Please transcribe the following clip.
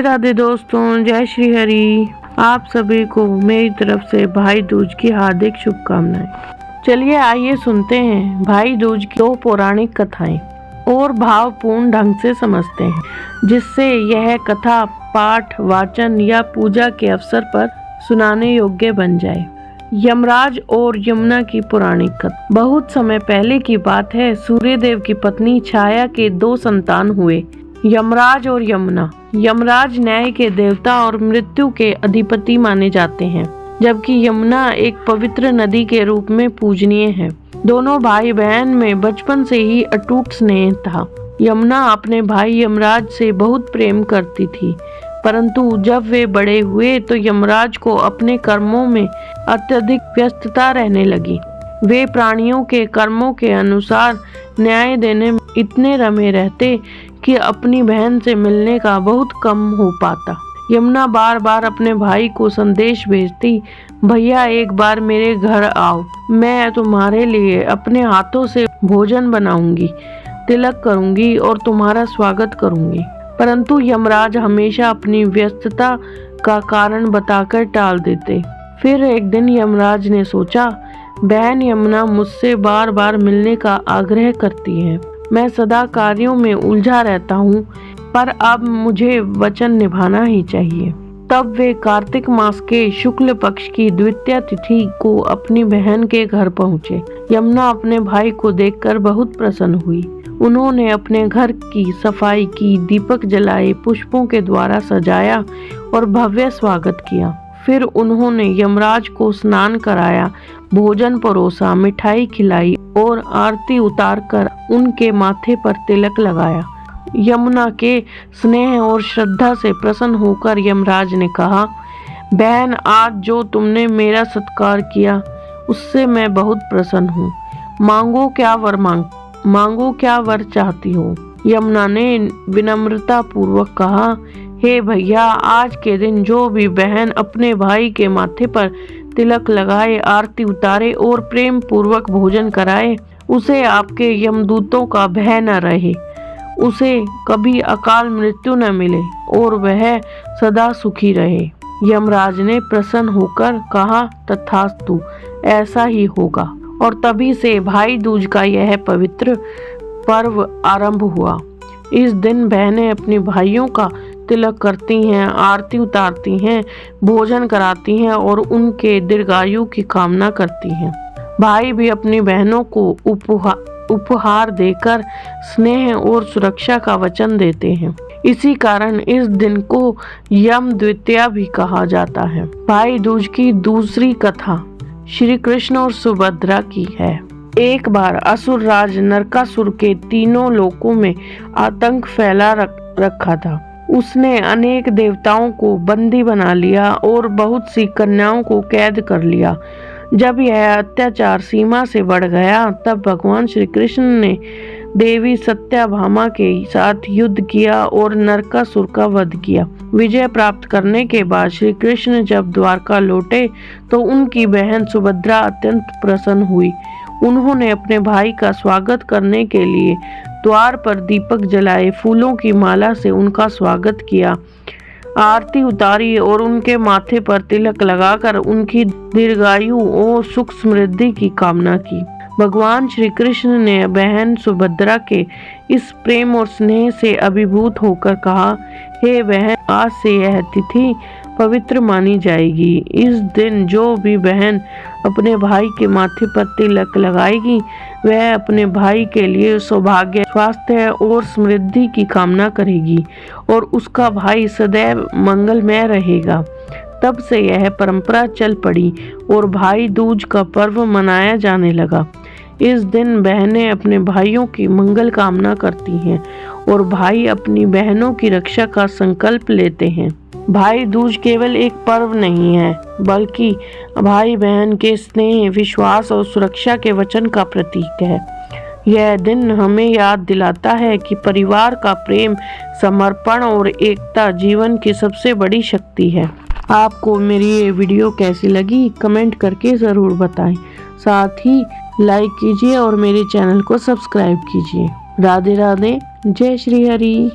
राधे दोस्तों, जय श्री हरि। आप सभी को मेरी तरफ से भाई दूज की हार्दिक शुभकामनाएं। चलिए आइए सुनते हैं भाई दूज की 2 पौराणिक कथाएं और भावपूर्ण ढंग से समझते हैं, जिससे यह कथा पाठ, वाचन या पूजा के अवसर पर सुनाने योग्य बन जाए। यमराज और यमुना की पौराणिक कथा। बहुत समय पहले की बात है। सूर्यदेव की पत्नी छाया के 2 संतान हुए, यमराज और यमुना। यमराज न्याय के देवता और मृत्यु के अधिपति माने जाते हैं, जबकि यमुना एक पवित्र नदी के रूप में पूजनीय है। दोनों भाई बहन में बचपन से ही अटूट स्नेह था। यमुना अपने भाई यमराज से बहुत प्रेम करती थी, परंतु जब वे बड़े हुए तो यमराज को अपने कर्मों में अत्यधिक व्यस्तता रहने लगी। वे प्राणियों के कर्मों के अनुसार न्याय देने में इतने रमे रहते कि अपनी बहन से मिलने का बहुत कम हो पाता। यमुना बार बार अपने भाई को संदेश भेजती, भैया एक बार मेरे घर आओ, मैं तुम्हारे लिए अपने हाथों से भोजन बनाऊंगी, तिलक करूंगी और तुम्हारा स्वागत करूंगी। परंतु यमराज हमेशा अपनी व्यस्तता का कारण बताकर टाल देते। फिर एक दिन यमराज ने सोचा, बहन यमुना मुझसे बार बार मिलने का आग्रह करती है, मैं सदा कार्यों में उलझा रहता हूँ, पर अब मुझे वचन निभाना ही चाहिए। तब वे कार्तिक मास के शुक्ल पक्ष की द्वितीया तिथि को अपनी बहन के घर पहुँचे। यमुना अपने भाई को देखकर बहुत प्रसन्न हुई। उन्होंने अपने घर की सफाई की, दीपक जलाए, पुष्पों के द्वारा सजाया और भव्य स्वागत किया। फिर उन्होंने यमराज को स्नान कराया, भोजन परोसा, मिठाई खिलाई और आरती उतारकर उनके माथे पर तिलक लगाया। यमुना के स्नेह और श्रद्धा से प्रसन्न होकर यमराज ने कहा, बहन आज जो तुमने मेरा सत्कार किया उससे मैं बहुत प्रसन्न हूँ। मांगो क्या वर चाहती हो। यमुना ने विनम्रता पूर्वक कहा, हे भैया, आज के दिन जो भी बहन अपने भाई के माथे पर तिलक लगाए, आरती उतारे और प्रेम पूर्वक भोजन कराए, उसे आपके यमदूतों का भय न रहे, उसे कभी अकाल मृत्यु न मिले और वह सदा सुखी रहे। यमराज ने प्रसन्न होकर कहा, तथास्तु, ऐसा ही होगा। और तभी से भाई दूज का यह पवित्र पर्व आरंभ हुआ। इस दिन बहनें अपने भाइयों का तिलक करती हैं, आरती उतारती हैं, भोजन कराती हैं और उनके दीर्घायु की कामना करती हैं। भाई भी अपनी बहनों को उपहार देकर स्नेह और सुरक्षा का वचन देते हैं। इसी कारण इस दिन को यम द्वितीया भी कहा जाता है। भाई दूज की दूसरी कथा श्री कृष्ण और सुभद्रा की है। एक बार असुर राज नरकासुर के तीनों लोकों में आतंक फैला रखा था। उसने अनेक देवताओं को बंदी बना लिया और बहुत सी कन्याओं को कैद कर लिया। जब यह अत्याचार सीमा से बढ़ गया, तब भगवान श्री कृष्ण ने देवी सत्यभामा के साथ युद्ध किया और नरकासुर का वध किया। विजय प्राप्त करने के बाद श्री कृष्ण जब द्वारका लौटे तो उनकी बहन सुभद्रा अत्यंत प्रसन्न हुई। उन्होंने अपने भाई का स्वागत करने के लिए द्वार पर दीपक जलाए, फूलों की माला से उनका स्वागत किया, आरती उतारी और उनके माथे पर तिलक लगाकर उनकी दीर्घायु और सुख समृद्धि की कामना की। भगवान श्री कृष्ण ने बहन सुभद्रा के इस प्रेम और स्नेह से अभिभूत होकर कहा, हे बहन, आज से यह तिथि पवित्र मानी जाएगी। इस दिन जो भी बहन अपने भाई के माथे पर तिलक लगाएगी, वह अपने भाई के लिए सौभाग्य, स्वास्थ्य और समृद्धि की कामना करेगी और उसका भाई सदैव मंगलमय रहेगा। तब से यह परंपरा चल पड़ी और भाई दूज का पर्व मनाया जाने लगा। इस दिन बहनें अपने भाइयों की मंगल कामना करती हैं और भाई अपनी बहनों की रक्षा का संकल्प लेते हैं। भाई दूज केवल एक पर्व नहीं है, बल्कि भाई बहन के स्नेह, विश्वास और सुरक्षा के वचन का प्रतीक है। यह दिन हमें याद दिलाता है कि परिवार का प्रेम, समर्पण और एकता जीवन की सबसे बड़ी शक्ति है। आपको मेरी ये वीडियो कैसी लगी, कमेंट करके ज़रूर बताएं। साथ ही लाइक कीजिए और मेरे चैनल को सब्सक्राइब कीजिए। राधे राधे, जय श्री हरि।